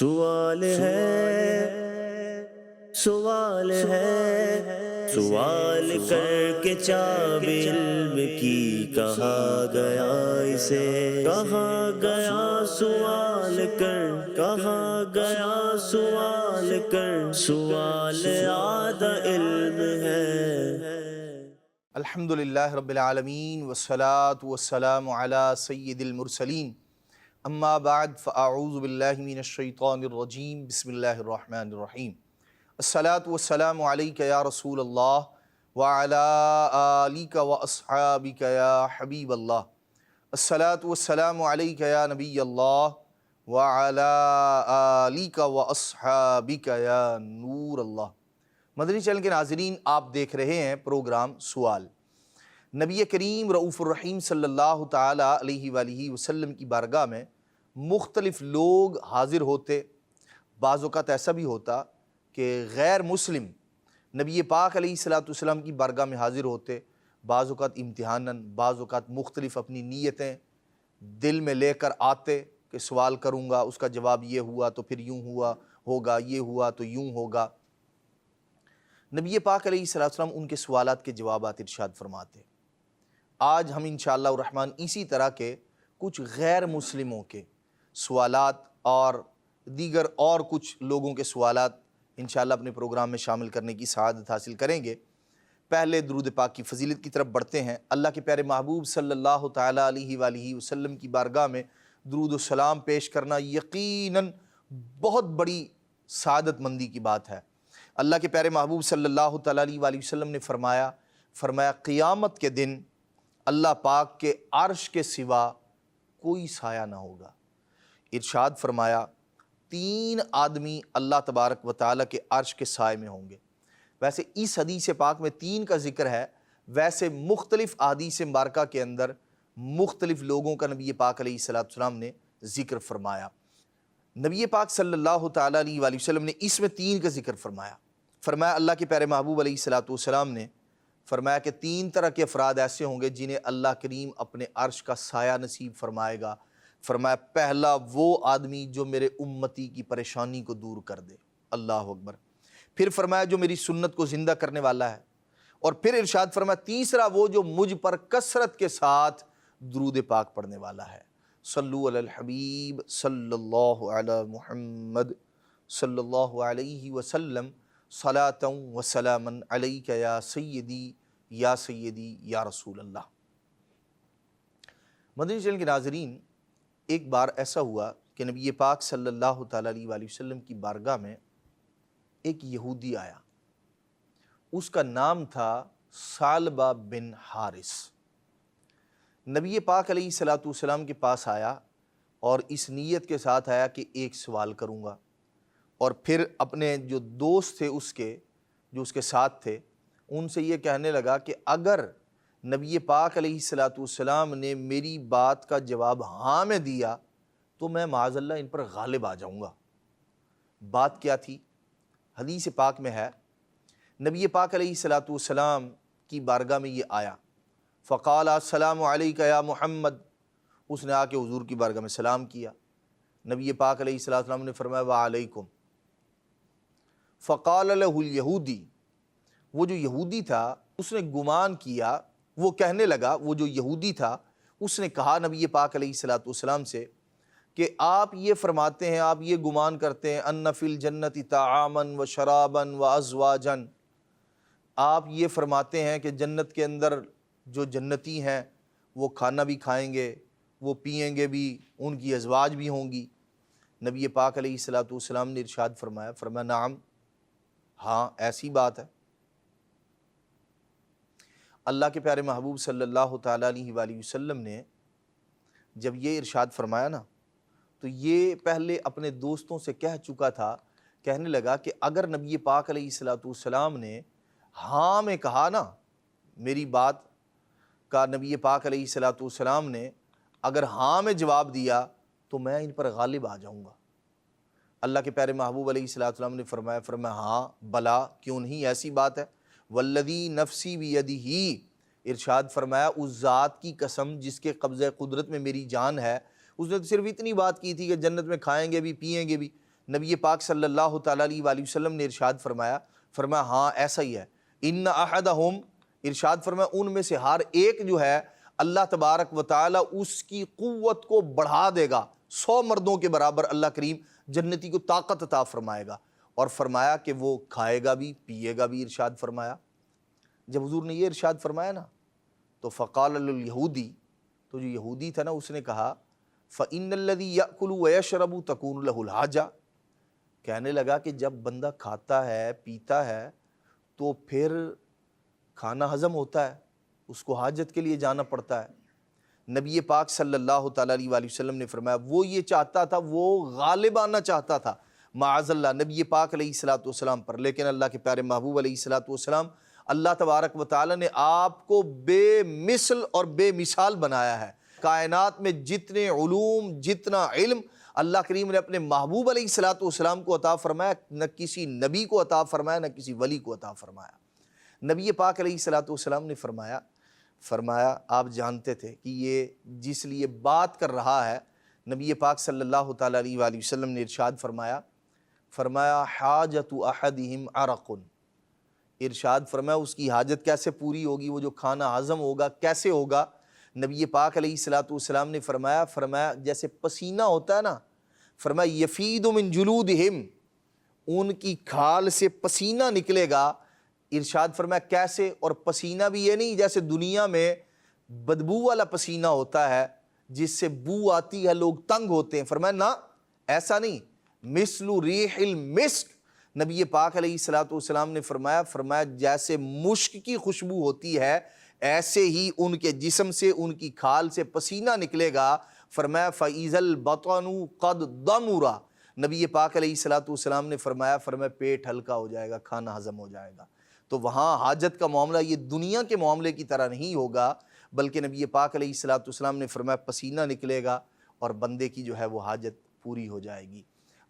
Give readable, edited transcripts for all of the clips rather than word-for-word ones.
سوال ہے، سوال ہے، سوال کر کے چاب علم کی کہا گیا اسے، کہا گیا سوال کر، کہا گیا سوال کر، سوال آدھا علم ہے۔ الحمدللہ رب العالمین والصلاة والسلام علی سید المرسلین، اما بعد فاعوذ باللہ من الشیطان الرجیم، بسم اللہ الرحمن الرحیم۔ الصلاة والسلام علیک یا رسول اللہ وعلی آلک واصحابک یا حبیب اللہ۔ الصلاة والسلام علیک یا نبی اللہ وعلی آلک واصحابک یا نور اللہ۔ مدنی چینل کے ناظرین، آپ دیکھ رہے ہیں پروگرام سوال۔ نبی کریم رؤوف الرحیم صلی اللہ تعالیٰ علیہ وآلہ وسلم کی بارگاہ میں مختلف لوگ حاضر ہوتے۔ بعض اوقات ایسا بھی ہوتا کہ غیر مسلم نبی پاک علیہ السلام کی بارگاہ میں حاضر ہوتے، بعض اوقات امتحاناً، بعض اوقات مختلف اپنی نیتیں دل میں لے کر آتے کہ سوال کروں گا، اس کا جواب یہ ہوا تو پھر یوں ہوا ہوگا، یہ ہوا تو یوں ہوگا۔ نبی پاک علیہ السلام ان کے سوالات کے جوابات ارشاد فرماتے۔ آج ہم انشاءاللہ الرحمن اسی طرح کے کچھ غیر مسلموں کے سوالات اور دیگر اور کچھ لوگوں کے سوالات انشاءاللہ اپنے پروگرام میں شامل کرنے کی سعادت حاصل کریں گے۔ پہلے درود پاک کی فضیلت کی طرف بڑھتے ہیں۔ اللہ کے پیارے محبوب صلی اللہ تعالیٰ علیہ وآلہ وسلم کی بارگاہ میں درود و سلام پیش کرنا یقیناً بہت بڑی سعادت مندی کی بات ہے۔ اللہ کے پیارے محبوب صلی اللہ تعالیٰ علیہ وآلہ وسلم نے فرمایا قیامت کے دن اللہ پاک کے عرش کے سوا کوئی سایہ نہ ہوگا۔ ارشاد فرمایا 3 آدمی اللہ تبارک و تعالیٰ کے عرش کے سائے میں ہوں گے۔ ویسے اس حدیث پاک میں 3 کا ذکر ہے، ویسے مختلف احادیث مبارکہ کے اندر مختلف لوگوں کا نبی پاک علیہ السلام نے ذکر فرمایا۔ نبی پاک صلی اللہ تعالیٰ علیہ وآلہ وسلم نے اس میں 3 کا ذکر فرمایا۔ فرمایا اللہ کے پیارے محبوب علیہ السلام نے فرمایا کہ 3 طرح کے افراد ایسے ہوں گے جنہیں اللہ کریم اپنے عرش کا سایہ نصیب فرمائے گا۔ فرمایا پہلا وہ آدمی جو میرے امتی کی پریشانی کو دور کر دے، اللہ اکبر۔ پھر فرمایا جو میری سنت کو زندہ کرنے والا ہے، اور پھر ارشاد فرمایا تیسرا وہ جو مجھ پر کثرت کے ساتھ درود پاک پڑھنے والا ہے۔ صلو علی الحبیب صلی اللہ علی محمد صلی اللہ علیہ وسلم، صلاۃ و سلاما علیک یا سیدی یا رسول اللہ۔ مدنی چینل کے ناظرین، ایک بار ایسا ہوا کہ نبی پاک صلی اللہ تعالیٰ علیہ وآلہ وسلم کی بارگاہ میں ایک یہودی آیا۔ اس کا نام تھا ثعلبہ بن حارث۔ نبی پاک علیہ السلام کے پاس آیا اور اس نیت کے ساتھ آیا کہ ایک سوال کروں گا، اور پھر اپنے جو دوست تھے اس کے جو اس کے ساتھ تھے ان سے یہ کہنے لگا کہ اگر نبی پاک علیہ السلام نے میری بات کا جواب ہاں میں دیا تو میں معاذ اللہ ان پر غالب آ جاؤں گا۔ بات کیا تھی؟ حدیث پاک میں ہے نبی پاک علیہ السلام کی بارگاہ میں یہ آیا، فقال السلام علیک یا محمد۔ اس نے آ کے حضور کی بارگاہ میں سلام کیا۔ نبی پاک علیہ السلام نے فرمایا وعلیکم۔ فقال له الیہودی، وہ جو یہودی تھا اس نے گمان کیا، وہ کہنے لگا، وہ جو یہودی تھا اس نے کہا نبی پاک علیہ السلام سے کہ آپ یہ فرماتے ہیں، آپ یہ گمان کرتے ہیں ان فی الجنت طعاما و شرابا و ازواجا، آپ یہ فرماتے ہیں کہ جنت کے اندر جو جنتی ہیں وہ کھانا بھی کھائیں گے، وہ پئیں گے بھی، ان کی ازواج بھی ہوں گی۔ نبی پاک علیہ السلام نے ارشاد فرمایا نعم، ہاں ایسی بات ہے۔ اللہ کے پیارے محبوب صلی اللہ تعالیٰ علیہ وآلہ وسلم نے جب یہ ارشاد فرمایا نا تو یہ پہلے اپنے دوستوں سے کہہ چکا تھا، کہنے لگا کہ اگر نبی پاک علیہ السلام نے ہاں میں کہا نا، میری بات کا نبی پاک علیہ السلام نے اگر ہاں میں جواب دیا تو میں ان پر غالب آ جاؤں گا۔ اللہ کے پیارے محبوب علیہ السلام نے فرمایا ہاں بلا، کیوں نہیں، ایسی بات ہے۔ والذی نفسی بیدہ، ارشاد فرمایا اس ذات کی قسم جس کے قبضہ قدرت میں میری جان ہے، اس نے تو صرف اتنی بات کی تھی کہ جنت میں کھائیں گے بھی پئیں گے بھی، نبی پاک صلی اللہ تعالیٰ علیہ وآلہ وسلم نے ارشاد فرمایا ہاں ایسا ہی ہے، ان احدہم، ارشاد فرمایا ان میں سے ہر ایک جو ہے اللہ تبارک و تعالیٰ اس کی قوت کو بڑھا دے گا، 100 مردوں کے برابر اللہ کریم جنتی کو طاقت عطا فرمائے گا، اور فرمایا کہ وہ کھائے گا بھی پیے گا بھی، ارشاد فرمایا۔ جب حضور نے یہ ارشاد فرمایا نا تو فقال الیہودی، تو جو یہودی تھا نا اس نے کہا فَإِنَّ الَّذِي يَأْكُلُ وَيَشْرَبُ تَكُونُ لَهُ الْحَاجَةُ، کہنے لگا کہ جب بندہ کھاتا ہے پیتا ہے تو پھر کھانا ہضم ہوتا ہے، اس کو حاجت کے لیے جانا پڑتا ہے۔ نبی پاک صلی اللہ تعالیٰ علیہ وآلہ وسلم نے فرمایا وہ یہ چاہتا تھا، وہ غالب آنا چاہتا تھا معاذ اللہ نبی پاک علیہ الصلوۃ والسلام پر، لیکن اللہ کے پیارے محبوب علیہ الصلوۃ والسلام، اللہ تبارک و تعالیٰ نے آپ کو بے مثل اور بے مثال بنایا ہے۔ کائنات میں جتنے علوم، جتنا علم اللہ کریم نے اپنے محبوب علیہ الصلوۃ والسلام کو عطا فرمایا، نہ کسی نبی کو عطا فرمایا، نہ کسی ولی کو عطا فرمایا۔ نبی پاک علیہ الصلوۃ والسلام نے فرمایا آپ جانتے تھے کہ یہ جس لیے بات کر رہا ہے، نبی پاک صلی اللہ تعالیٰ علیہ وآلہ وسلم نے ارشاد فرمایا حاجت احدہم عرق، ارشاد فرمایا اس کی حاجت کیسے پوری ہوگی، وہ جو کھانا ہضم ہوگا کیسے ہوگا؟ نبی پاک علیہ الصلوۃ والسلام نے فرمایا جیسے پسینہ ہوتا ہے نا، فرمایا یفید من جلودہم، ان کی کھال سے پسینہ نکلے گا، ارشاد فرمایا کیسے؟ اور پسینہ بھی یہ نہیں جیسے دنیا میں بدبو والا پسینہ ہوتا ہے جس سے بو آتی ہے لوگ تنگ ہوتے ہیں، فرمایا نہ ایسا نہیں، مثل ریح المسک، نبی پاک علیہ الصلوۃ والسلام نے فرمایا جیسے مشک کی خوشبو ہوتی ہے ایسے ہی ان کے جسم سے، ان کی کھال سے پسینہ نکلے گا، فرمایا فَإِذَا الْبَطْنُ قَدْ ضَمُرَ، نبی پاک علیہ الصلوۃ والسلام نے فرمایا پیٹ ہلکا ہو جائے گا، کھانا ہضم ہو جائے گا۔ تو وہاں حاجت کا معاملہ یہ دنیا کے معاملے کی طرح نہیں ہوگا، بلکہ نبی پاک علیہ الصلوۃ والسلام نے فرمایا پسینہ نکلے گا اور بندے کی جو ہے وہ حاجت پوری ہو جائے گی۔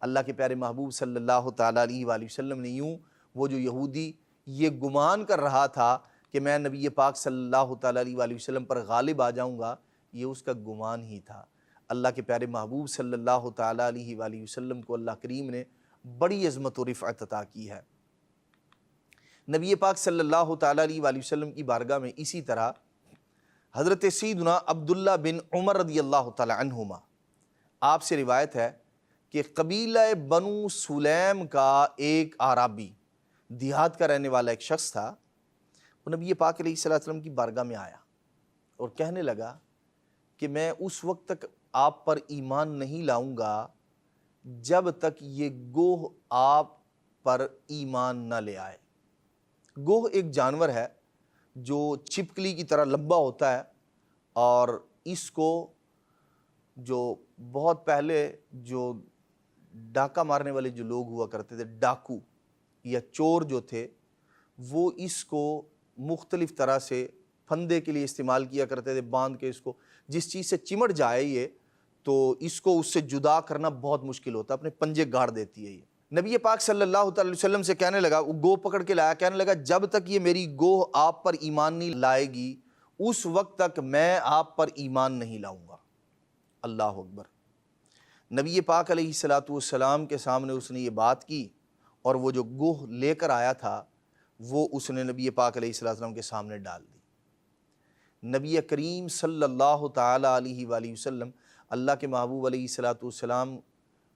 اللہ کے پیارے محبوب صلی اللہ تعالیٰ علیہ وآلہ وسلم نے یوں، وہ جو یہودی یہ گمان کر رہا تھا کہ میں نبی پاک صلی اللہ تعالیٰ علیہ وآلہ وسلم پر غالب آ جاؤں گا، یہ اس کا گمان ہی تھا۔ اللہ کے پیارے محبوب صلی اللہ تعالیٰ علیہ وآلہ وسلم کو اللہ کریم نے بڑی عظمت و رفعت عطا کی ہے۔ نبی پاک صلی اللہ تعالیٰ علیہ وآلہ وسلم کی بارگاہ میں اسی طرح حضرت سیدنا عبداللہ بن عمر رضی اللہ تعالیٰ عنہما، آپ سے روایت ہے کہ قبیلہ بنو سلیم کا ایک اعرابی، دیہات کا رہنے والا ایک شخص تھا، وہ نبی پاک علیہ الصلوۃ والسلام کی بارگاہ میں آیا اور کہنے لگا کہ میں اس وقت تک آپ پر ایمان نہیں لاؤں گا جب تک یہ گوہ آپ پر ایمان نہ لے آئے۔ گوہ ایک جانور ہے جو چھپکلی کی طرح لمبا ہوتا ہے، اور اس کو جو بہت پہلے جو ڈاکہ مارنے والے جو لوگ ہوا کرتے تھے، ڈاکو یا چور جو تھے، وہ اس کو مختلف طرح سے پھندے کے لیے استعمال کیا کرتے تھے، باندھ کے اس کو جس چیز سے چمٹ جائے یہ تو اس کو اس سے جدا کرنا بہت مشکل ہوتا ہے، اپنے پنجے گاڑ دیتی ہے یہ۔ نبی پاک صلی اللہ تعالی وسلم سے کہنے لگا، وہ گوہ پکڑ کے لایا، کہنے لگا جب تک یہ میری گوہ آپ پر ایمان نہیں لائے گی اس وقت تک میں آپ پر ایمان نہیں لاؤں گا۔ اللہ اکبر۔ نبی پاک علیہ الصلوۃ والسلام کے سامنے اس نے یہ بات کی، اور وہ جو گوہ لے کر آیا تھا وہ اس نے نبی پاک علیہ الصلوۃ والسلام کے سامنے ڈال دی۔ نبی کریم صلی اللہ تعالیٰ علیہ وآلہ وسلم، اللہ کے محبوب علیہ الصلوۃ والسلام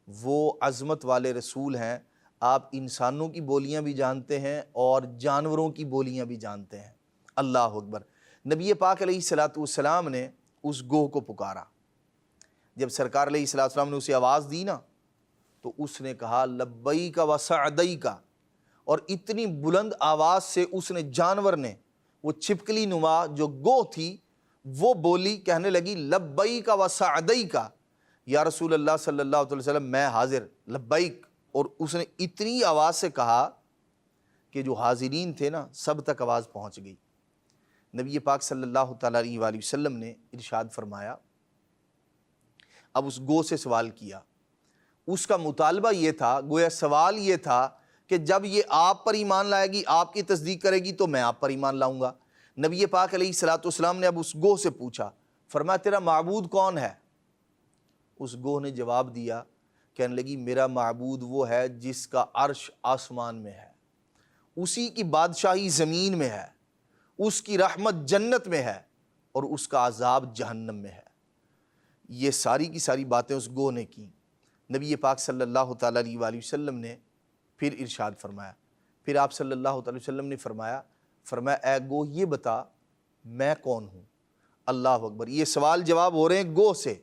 وہ عظمت والے رسول ہیں، آپ انسانوں کی بولیاں بھی جانتے ہیں اور جانوروں کی بولیاں بھی جانتے ہیں۔ اللہ اکبر۔ نبی پاک علیہ الصلوۃ والسلام نے اس گوہ کو پکارا، جب سرکار علیہ الصلوۃ والسلام نے اسے آواز دی نا تو اس نے کہا لبیک و سعدیک، اور اتنی بلند آواز سے اس نے، جانور نے، وہ چھپکلی نما جو گوہ تھی وہ بولی، کہنے لگی لبیک و سعدیک، یا رسول اللہ صلی اللہ علیہ وسلم میں حاضر، لبیک۔ اور اس نے اتنی آواز سے کہا کہ جو حاضرین تھے نا سب تک آواز پہنچ گئی۔ نبی پاک صلی اللہ تعالیٰ علیہ وآلہ وسلم نے ارشاد فرمایا، اب اس گوہ سے سوال کیا، اس کا مطالبہ یہ تھا، گویا سوال یہ تھا کہ جب یہ آپ پر ایمان لائے گی، آپ کی تصدیق کرے گی تو میں آپ پر ایمان لاؤں گا۔ نبی پاک علیہ الصلوۃ والسلام نے اب اس گوہ سے پوچھا، فرمایا تیرا معبود کون ہے؟ اس گوہ نے جواب دیا کہنے لگی میرا معبود وہ ہے جس کا عرش آسمان میں ہے، اسی کی بادشاہی زمین میں ہے، اس کی رحمت جنت میں ہے اور اس کا عذاب جہنم میں ہے۔ یہ ساری کی ساری باتیں اس گوہ نے کی۔ نبی پاک صلی اللہ تعالیٰ علیہ وآلہ وسلم نے پھر ارشاد فرمایا، پھر آپ صلی اللہ تعالیٰ علیہ وسلم نے فرمایا اے گوہ یہ بتا میں کون ہوں؟ اللہ اکبر۔ یہ سوال جواب ہو رہے ہیں گوہ سے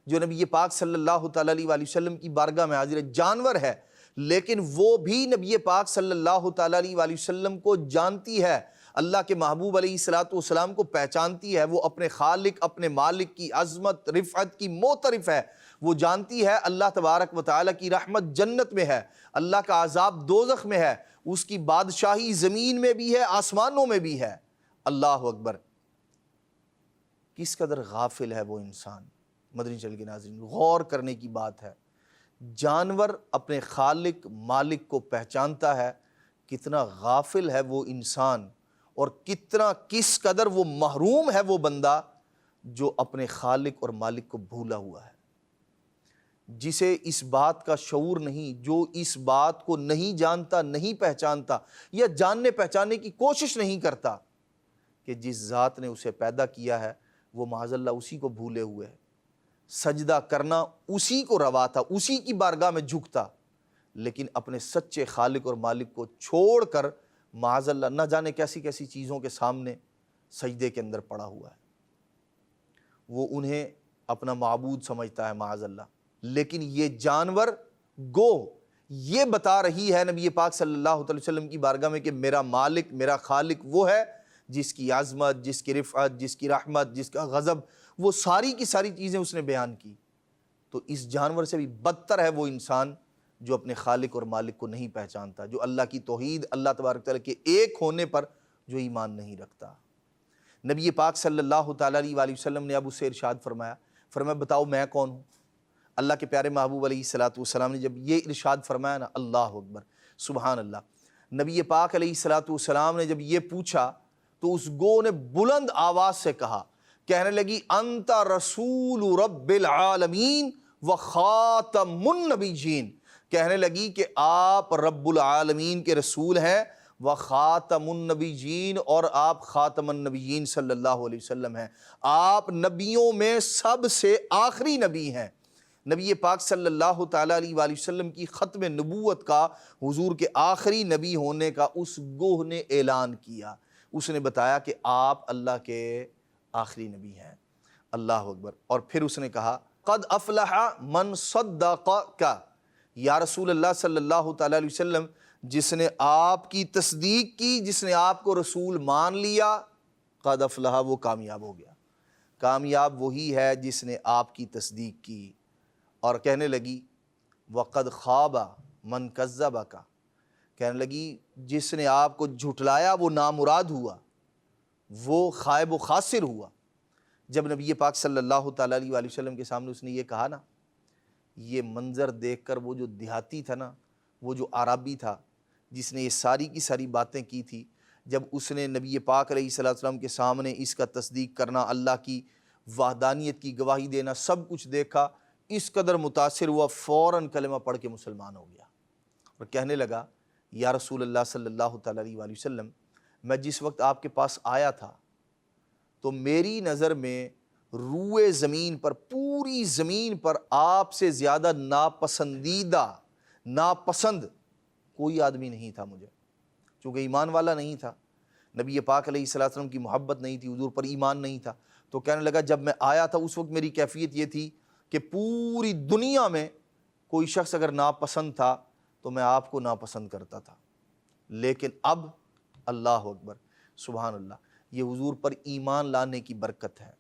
جو نبی پاک صلی اللہ تعالیٰ علیہ وآلہ وسلم کی بارگاہ میں حاضر ہے۔ جانور ہے لیکن وہ بھی نبی پاک صلی اللہ تعالیٰ علیہ وآلہ وسلم کو جانتی ہے، اللہ کے محبوب علیہ السلام کو پہچانتی ہے، وہ اپنے خالق اپنے مالک کی عظمت رفعت کی معترف ہے، وہ جانتی ہے اللہ تبارک و تعالیٰ کی رحمت جنت میں ہے، اللہ کا عذاب دوزخ میں ہے، اس کی بادشاہی زمین میں بھی ہے آسمانوں میں بھی ہے۔ اللہ اکبر۔ کس قدر غافل ہے وہ انسان۔ مدنی چینل کے ناظرین غور کرنے کی بات ہے، جانور اپنے خالق مالک کو پہچانتا ہے، کتنا غافل ہے وہ انسان اور کس قدر وہ محروم ہے وہ بندہ جو اپنے خالق اور مالک کو بھولا ہوا ہے، جسے اس بات کا شعور نہیں، جو اس بات کو نہیں جانتا نہیں پہچانتا یا جاننے پہچاننے کی کوشش نہیں کرتا کہ جس ذات نے اسے پیدا کیا ہے وہ معاذ اللہ اسی کو بھولے ہوئے ہے، سجدہ کرنا اسی کو روا تھا، اسی کی بارگاہ میں جھکتا، لیکن اپنے سچے خالق اور مالک کو چھوڑ کر معاذ اللہ نہ جانے کیسی کیسی چیزوں کے سامنے سجدے کے اندر پڑا ہوا ہے، وہ انہیں اپنا معبود سمجھتا ہے معاذ اللہ۔ لیکن یہ جانور گو یہ بتا رہی ہے نبی پاک صلی اللہ علیہ وسلم کی بارگاہ میں کہ میرا مالک میرا خالق وہ ہے جس کی عظمت جس کی رفعت جس کی رحمت جس کا غضب، وہ ساری کی ساری چیزیں اس نے بیان کی۔ تو اس جانور سے بھی بدتر ہے وہ انسان جو اپنے خالق اور مالک کو نہیں پہچانتا، جو اللہ کی توحید اللہ تبارک تعالیٰ کے ایک ہونے پر جو ایمان نہیں رکھتا۔ نبی پاک صلی اللہ تعالیٰ علیہ وآلہ وسلم نے اب اس سے ارشاد فرمایا بتاؤ میں کون ہوں؟ اللہ کے پیارے محبوب علیہ السلام نے جب یہ ارشاد فرمایا نا، اللہ اکبر سبحان اللہ، نبی پاک علیہ السلام نے جب یہ پوچھا تو اس گو نے بلند آواز سے کہا، کہنے لگی انت رسول رب العالمین و خاتم النبیین، کہنے لگی کہ آپ رب العالمین کے رسول ہیں و خاتم النبیین، اور آپ خاتم النبیین صلی اللہ علیہ وسلم ہیں، آپ نبیوں میں سب سے آخری نبی ہیں۔ نبی پاک صلی اللہ تعالیٰ علیہ وآلہ وسلم کی ختم نبوت کا، حضور کے آخری نبی ہونے کا اس گوہ نے اعلان کیا، اس نے بتایا کہ آپ اللہ کے آخری نبی ہیں۔ اللہ اکبر۔ اور پھر اس نے کہا قد افلح من صدقک، یا رسول اللہ صلی اللہ تعالیٰ علیہ وسلم جس نے آپ کی تصدیق کی، جس نے آپ کو رسول مان لیا، قد افلح وہ کامیاب ہو گیا، کامیاب وہی ہے جس نے آپ کی تصدیق کی۔ اور کہنے لگی وقد خاب من کذبک، کہنے لگی جس نے آپ کو جھٹلایا وہ نامراد ہوا، وہ خائب و خاسر ہوا۔ جب نبی پاک صلی اللہ تعالیٰ علیہ وآلہ وسلم کے سامنے اس نے یہ کہا نا، یہ منظر دیکھ کر وہ جو دیہاتی تھا نا، وہ جو عربی تھا جس نے یہ ساری کی ساری باتیں کی تھی، جب اس نے نبی پاک علیہ السلام کے سامنے اس کا تصدیق کرنا، اللہ کی وحدانیت کی گواہی دینا، سب کچھ دیکھا، اس قدر متاثر ہوا، فوراً کلمہ پڑھ کے مسلمان ہو گیا اور کہنے لگا یا رسول اللہ صلی اللہ تعالیٰ علیہ وآلہ وسلم، میں جس وقت آپ کے پاس آیا تھا تو میری نظر میں روئے زمین پر، پوری زمین پر آپ سے زیادہ ناپسندیدہ ناپسند کوئی آدمی نہیں تھا مجھے، چونکہ ایمان والا نہیں تھا، نبی پاک علیہ السلام کی محبت نہیں تھی، حضور پر ایمان نہیں تھا، تو کہنے لگا جب میں آیا تھا اس وقت میری کیفیت یہ تھی کہ پوری دنیا میں کوئی شخص اگر ناپسند تھا تو میں آپ کو ناپسند کرتا تھا، لیکن اب اللہ اکبر سبحان اللہ، یہ حضور پر ایمان لانے کی برکت ہے،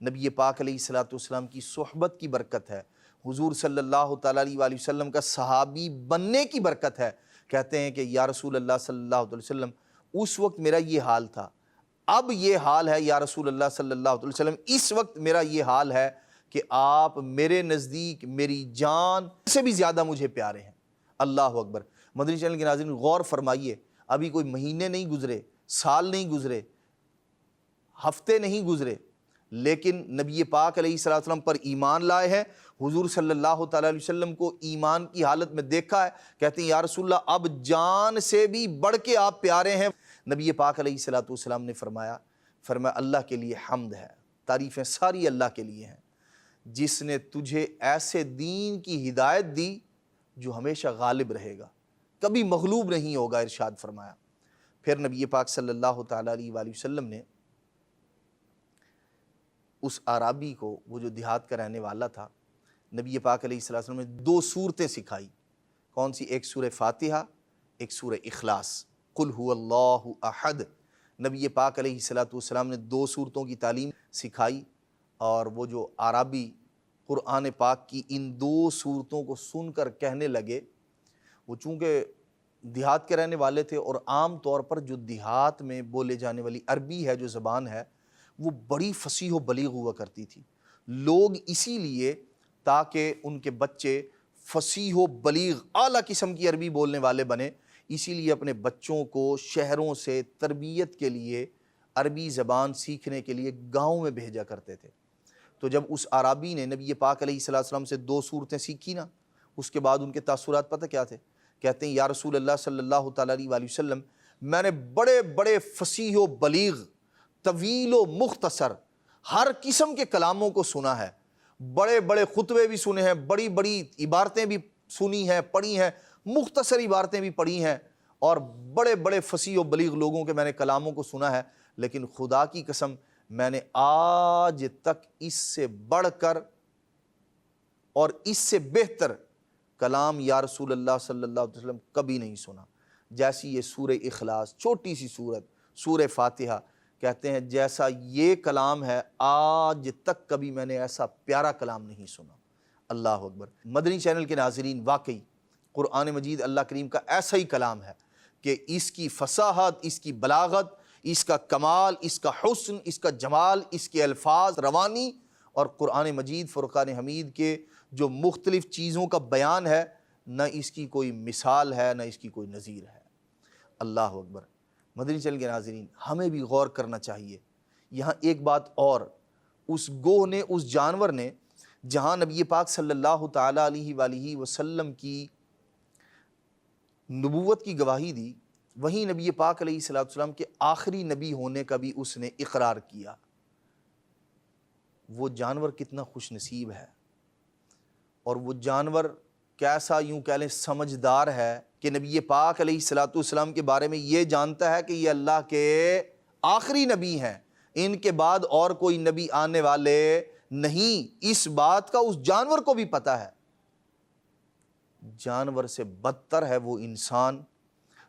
نبی پاک علیہ السلام کی صحبت کی برکت ہے، حضور صلی اللہ تعالیٰ علیہ وآلہ وسلم کا صحابی بننے کی برکت ہے۔ کہتے ہیں کہ یا رسول اللہ صلی اللہ علیہ وسلم اس وقت میرا یہ حال تھا، اب یہ حال ہے یا رسول اللہ صلی اللہ علیہ وسلم، اس وقت میرا یہ حال ہے کہ آپ میرے نزدیک میری جان سے بھی زیادہ مجھے پیارے ہیں۔ اللہ اکبر۔ مدنی چینل کے ناظرین غور فرمائیے، ابھی کوئی مہینے نہیں گزرے، سال نہیں گزرے، ہفتے نہیں گزرے، لیکن نبی پاک علیہ الصلوۃ والسلام پر ایمان لائے ہیں، حضور صلی اللہ تعالیٰ علیہ وسلم کو ایمان کی حالت میں دیکھا ہے، کہتے ہیں یا رسول اللہ اب جان سے بھی بڑھ کے آپ پیارے ہیں۔ نبی پاک علیہ الصلوۃ والسلام نے فرمایا اللہ کے لیے حمد ہے، تعریفیں ساری اللہ کے لیے ہیں، جس نے تجھے ایسے دین کی ہدایت دی جو ہمیشہ غالب رہے گا، کبھی مغلوب نہیں ہوگا، ارشاد فرمایا۔ پھر نبی پاک صلی اللہ تعالیٰ علیہ وآلہ وسلم نے اس اعرابی کو، وہ جو دیہات کا رہنے والا تھا، نبی پاک علیہ الصلوۃ والسلام نے 2 صورتیں سکھائی۔ کون سی؟ ایک سورہ فاتحہ، ایک سورہ اخلاص، قل هو اللہ احد۔ نبی پاک علیہ الصلوۃ والسلام نے 2 صورتوں کی تعلیم سکھائی، اور وہ جو اعرابی قرآن پاک کی ان 2 صورتوں کو سن کر کہنے لگے، وہ چونکہ دیہات کے رہنے والے تھے، اور عام طور پر جو دیہات میں بولے جانے والی عربی ہے، جو زبان ہے، وہ بڑی فصیح و بلیغ ہوا کرتی تھی۔ لوگ اسی لیے تاکہ ان کے بچے فصیح و بلیغ اعلیٰ قسم کی عربی بولنے والے بنے، اسی لیے اپنے بچوں کو شہروں سے تربیت کے لیے، عربی زبان سیکھنے کے لیے گاؤں میں بھیجا کرتے تھے۔ تو جب اس اعرابی نے نبی پاک علیہ الصلوۃ والسلام سے 2 صورتیں سیکھی نا، اس کے بعد ان کے تاثرات پتہ کیا تھے؟ کہتے ہیں یا رسول اللہ صلی اللہ تعالیٰ علیہ وآلہ وسلم، میں نے بڑے بڑے فصیح و بلیغ، طویل و مختصر ہر قسم کے کلاموں کو سنا ہے، بڑے بڑے خطبے بھی سنے ہیں، بڑی بڑی عبارتیں بھی سنی ہیں، پڑھی ہیں، مختصر عبارتیں بھی پڑھی ہیں، اور بڑے بڑے فصیح و بلیغ لوگوں کے میں نے کلاموں کو سنا ہے، لیکن خدا کی قسم میں نے آج تک اس سے بڑھ کر اور اس سے بہتر کلام یا رسول اللہ صلی اللہ علیہ وسلم کبھی نہیں سنا۔ جیسی یہ سورہ اخلاص، چھوٹی سی سورت، سورہ فاتحہ، کہتے ہیں جیسا یہ کلام ہے آج تک کبھی میں نے ایسا پیارا کلام نہیں سنا۔ اللہ اکبر۔ مدنی چینل کے ناظرین، واقعی قرآن مجید اللہ کریم کا ایسا ہی کلام ہے کہ اس کی فصاحت، اس کی بلاغت، اس کا کمال، اس کا حسن، اس کا جمال، اس کے الفاظ، روانی، اور قرآن مجید فرقان حمید کے جو مختلف چیزوں کا بیان ہے، نہ اس کی کوئی مثال ہے، نہ اس کی کوئی نظیر ہے۔ اللہ اکبر۔ مدنی چینل کے ناظرین، ہمیں بھی غور کرنا چاہیے۔ یہاں ایک بات اور، اس گوہ نے، اس جانور نے، جہاں نبی پاک صلی اللہ تعالیٰ علیہ وآلہ وسلم کی نبوت کی گواہی دی، وہیں نبی پاک علیہ الصلوۃ والسلام کے آخری نبی ہونے کا بھی اس نے اقرار کیا۔ وہ جانور کتنا خوش نصیب ہے، اور وہ جانور کیسا، یوں کہہ لیں، سمجھدار ہے کہ نبی پاک علیہ الصلوۃ والسلام کے بارے میں یہ جانتا ہے کہ یہ اللہ کے آخری نبی ہیں، ان کے بعد اور کوئی نبی آنے والے نہیں۔ اس بات کا اس جانور کو بھی پتہ ہے۔ جانور سے بدتر ہے وہ انسان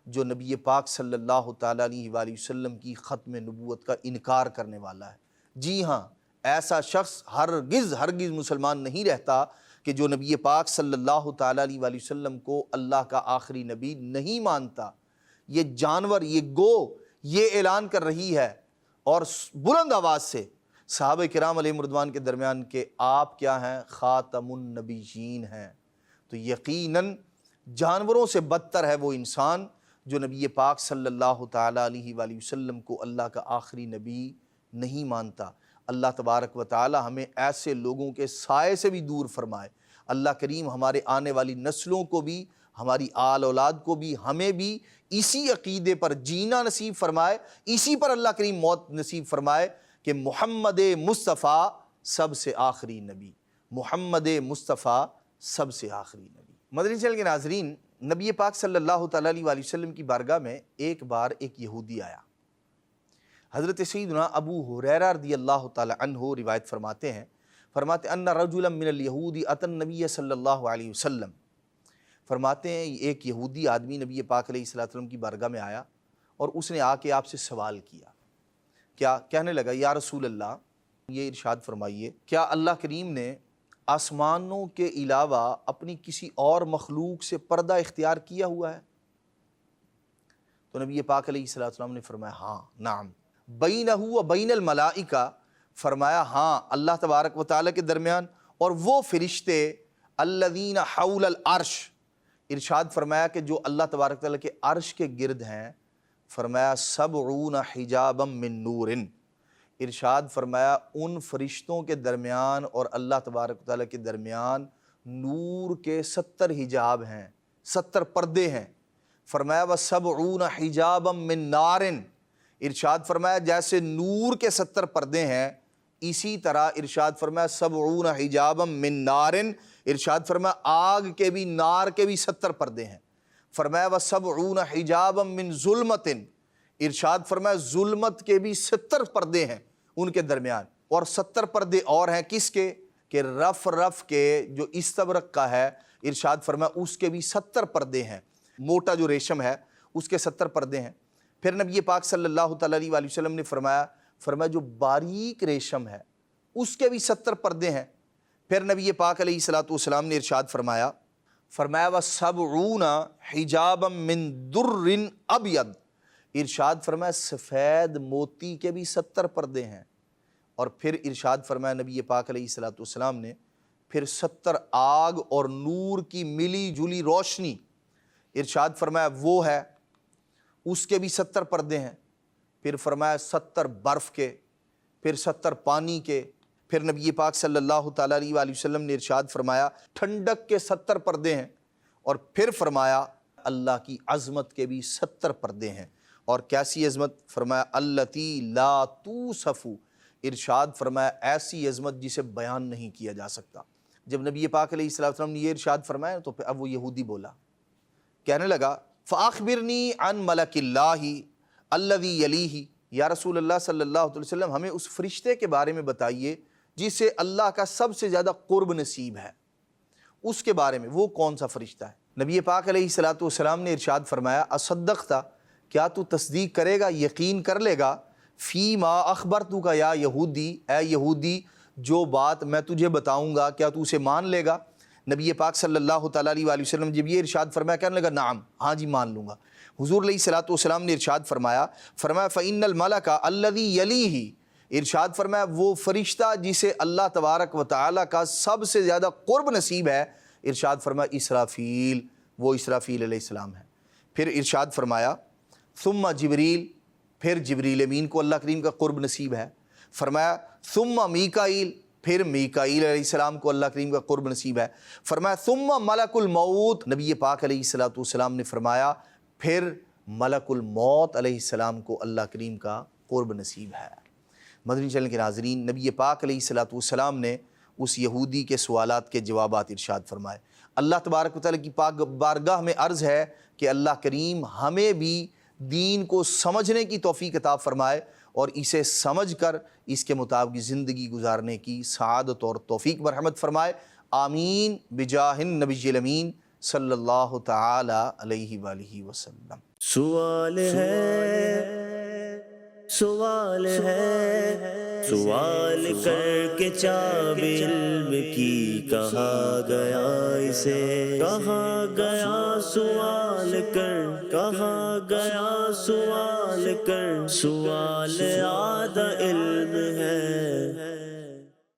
جو نبی پاک صلی اللہ تعالیٰ علیہ وآلہ وسلم کی ختم نبوت کا انکار کرنے والا ہے۔ جی ہاں، ایسا شخص ہرگز مسلمان نہیں رہتا کہ جو نبی پاک صلی اللہ تعالیٰ علیہ وآلہ وسلم کو اللہ کا آخری نبی نہیں مانتا۔ یہ جانور، یہ گو، یہ اعلان کر رہی ہے اور بلند آواز سے صحابہ کرام علیہ رضوان کے درمیان کہ آپ کیا ہیں؟ خاتم النبیین ہیں۔ تو یقیناً جانوروں سے بدتر ہے وہ انسان جو نبی پاک صلی اللہ تعالیٰ علیہ وآلہ وسلم کو اللہ کا آخری نبی نہیں مانتا۔ اللہ تبارک و تعالی ہمیں ایسے لوگوں کے سائے سے بھی دور فرمائے۔ اللہ کریم ہمارے آنے والی نسلوں کو بھی، ہماری آل اولاد کو بھی، ہمیں بھی اسی عقیدے پر جینا نصیب فرمائے، اسی پر اللہ کریم موت نصیب فرمائے کہ محمد مصطفیٰ سب سے آخری نبی، محمد مصطفیٰ سب سے آخری نبی۔ مدنی چینل کے ناظرین، نبی پاک صلی اللہ تعالیٰ علیہ وآلہ وسلم کی بارگاہ میں ایک بار ایک یہودی آیا۔ حضرت سیدنا ابو ہریرہ رضی اللہ تعالیٰ عنہ روایت فرماتے ہیں ان رجلا من الیہود اتى النبی صلی اللہ علیہ وسلم، فرماتے ہیں ایک یہودی آدمی نبی پاک علیہ السلام کی بارگاہ میں آیا اور اس نے آ کے آپ سے سوال کیا۔ کیا کہنے لگا؟ یا رسول اللہ، یہ ارشاد فرمائیے، کیا اللہ کریم نے آسمانوں کے علاوہ اپنی کسی اور مخلوق سے پردہ اختیار کیا ہوا ہے؟ تو نبی پاک علیہ السلام نے فرمایا ہاں، نعم، بینہ و بین الملائکہ، فرمایا ہاں، اللہ تبارک و تعالیٰ کے درمیان اور وہ فرشتے الذین حول العرش، ارشاد فرمایا کہ جو اللہ تبارک و تعالیٰ کے عرش کے گرد ہیں، فرمایا 70 حجابا من نور، ارشاد فرمایا ان فرشتوں کے درمیان اور اللہ تبارک و تعالیٰ کے درمیان نور کے 70 حجاب ہیں، 70 پردے ہیں۔ فرمایا وَسَبْعُونَ حِجَابًا مِّن نَارٍ، ارشاد فرمایا جیسے نور کے 70 پردے ہیں اسی طرح ارشاد فرمایا 70 حجابًا مِّن نَارٍ، ارشاد فرمایا آگ کے بھی، نار کے بھی 70 پردے ہیں۔ فرمایا وَسَبْعُونَ حِجَابًا مِّن ظُلْمَةٍ، ارشاد فرمایا ظلمت کے بھی 70 پردے ہیں ان کے درمیان، اور 70 پردے اور ہیں کس کے؟ کہ رف رف کے جو استبرق کا ہے، ارشاد فرمایا اس کے بھی 70 پردے ہیں، موٹا جو ریشم ہے اس کے 70 پردے ہیں۔ پھر نبی پاک صلی اللہ تعالیٰ علیہ وآلہ وسلم نے فرمایا جو باریک ریشم ہے اس کے بھی 70 پردے ہیں۔ پھر نبی پاک علیہ الصلوۃ والسلام نے ارشاد فرمایا وَسَبْعُونَ حِجَابًا مِّن دُرٍّ أَبْيَضٍ، ارشاد فرمایا سفید موتی کے بھی 70 پردے ہیں۔ اور پھر ارشاد فرمایا نبی پاک علیہ الصلوۃ والسلام نے پھر 70 آگ اور نور کی ملی جلی روشنی، ارشاد فرمایا وہ ہے، اس کے بھی 70 پردے ہیں۔ پھر فرمایا 70 برف کے، پھر 70 پانی کے۔ پھر نبی پاک صلی اللہ تعالیٰ علیہ وآلہ وسلم نے ارشاد فرمایا ٹھنڈک کے 70 پردے ہیں۔ اور پھر فرمایا اللہ کی عظمت کے بھی 70 پردے ہیں۔ اور کیسی عظمت؟ فرمایا التی لا توصف، ارشاد فرمایا ایسی عظمت جسے بیان نہیں کیا جا سکتا۔ جب نبی پاک علیہ السلام نے یہ ارشاد فرمایا تو پھر اب وہ یہودی بولا، کہنے لگا فَأَخْبِرْنِي عَنْ مَلَكِ اللَّهِ الَّذِي يَلِيهِ، یا رسول اللہ صلی اللہ علیہ وسلم ہمیں اس فرشتے کے بارے میں بتائیے جسے اللہ کا سب سے زیادہ قرب نصیب ہے، اس کے بارے میں وہ کون سا فرشتہ ہے؟ نبی پاک علیہ الصلوۃ والسلام نے ارشاد فرمایا اصدقت، کیا تو تصدیق کرے گا، یقین کر لے گا، فی ما اخبرتک یا یہودی، اے یہودی جو بات میں تجھے بتاؤں گا کیا تو اسے مان لے گا؟ نبی پاک صلی اللہ تعالیٰ علیہ وآلہ وسلم جب یہ ارشاد فرمایا کہنے لگا نعم، ہاں جی مان لوں گا۔ حضور علیہ الصلوۃ والسلام نے ارشاد فرمایا فَإِنَّ الْمَلَكَ الَّذِي يَلِيهِ، ارشاد فرمایا وہ فرشتہ جسے اللہ تبارک و تعالیٰ کا سب سے زیادہ قرب نصیب ہے، ارشاد فرمایا اسرافیل، وہ اسرافیل علیہ السلام ہے۔ پھر ارشاد فرمایا ثم جبریل، پھر جبریل امین کو اللہ کریم کا قرب نصیب ہے۔ فرمایا ثم میکائیل، پھر میکائیل علیہ السلام کو اللہ کریم کا قرب نصیب ہے۔ فرمایا ثم ملک الموت، نبی پاک علیہ الصلوۃ والسلام نے فرمایا پھر ملک الموت علیہ السلام کو اللہ کریم کا قرب نصیب ہے۔ مدنی چینل کے ناظرین، نبی پاک علیہ الصلوۃ والسلام نے اس یہودی کے سوالات کے جوابات ارشاد فرمائے۔ اللہ تبارک و تعالیٰ کی پاک بارگاہ میں عرض ہے کہ اللہ کریم ہمیں بھی دین کو سمجھنے کی توفیق عطا فرمائے اور اسے سمجھ کر اس کے مطابق زندگی گزارنے کی سعادت اور توفیق مرحمت فرمائے، آمین بجاہ النبی الامین صلی اللہ تعالی علیہ وآلہ وسلم۔ سوال ہے، سوال ہے، سوال کر کے چاب علم کی کہا گیا اسے، کہا گیا سوال کر، کہا گیا سوال کر، سوال آدھا علم ہے۔